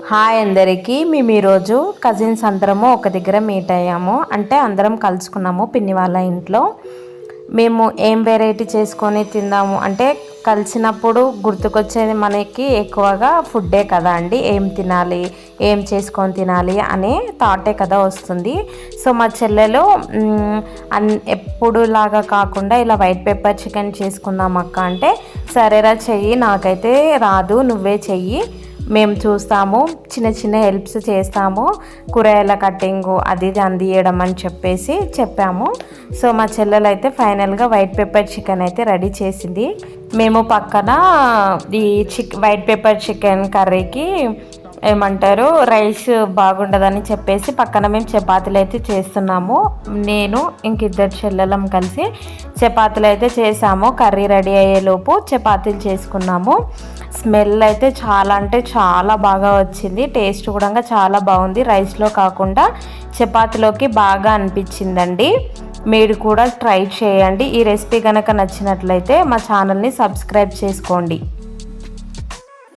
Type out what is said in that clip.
Hi అందరికీ. మేము ఈరోజు కజిన్స్ అందరము ఒక దగ్గర మీట్ అయ్యాము. అంటే అందరం కలుసుకున్నాము పిన్ని వాళ్ళ ఇంట్లో. మేము ఏం వెరైటీ చేసుకొని తిందాము అంటే కలిసినప్పుడు గుర్తుకొచ్చేది మనకి ఎక్కువగా ఫుడ్డే కదా అండి. ఏం తినాలి, ఏం చేసుకొని తినాలి అనే థాటే కదా వస్తుంది. సో మా చెల్లెలు ఎప్పుడులాగా కాకుండా ఇలా వైట్ పెప్పర్ చికెన్ చేసుకుందాం అక్క అంటే, సరేరా చెయ్యి, నాకైతే రాదు, నువ్వే చెయ్యి, మేము చూస్తాము, చిన్న చిన్న హెల్ప్స్ చేస్తాము, కూరగాయల కట్టింగు అది ఇది అందియడం అని చెప్పాము. సో మా చెల్లెలు అయితే ఫైనల్గా వైట్ పెప్పర్ చికెన్ అయితే రెడీ చేసింది. మేము పక్కన ఈ వైట్ పెప్పర్ చికెన్ కర్రీకి ఏమంటారు రైస్ బాగుండదని చెప్పేసి పక్కన మేము చపాతీలు అయితే చేస్తున్నాము. నేను ఇంకిద్దరు చెల్లెలం కలిసి చపాతీలు అయితే చేసాము. కర్రీ రెడీ అయ్యేలోపు చపాతీలు చేసుకున్నాము. స్మెల్ అయితే చాలా అంటే చాలా బాగా వచ్చింది. టేస్ట్ కూడా చాలా బాగుంది. రైస్లో కాకుండా చపాతీలోకి బాగా అనిపించిందండి. మీరు కూడా ట్రై చేయండి. ఈ రెసిపీ కనుక నచ్చినట్లయితే మా ఛానల్ని సబ్స్క్రైబ్ చేసుకోండి.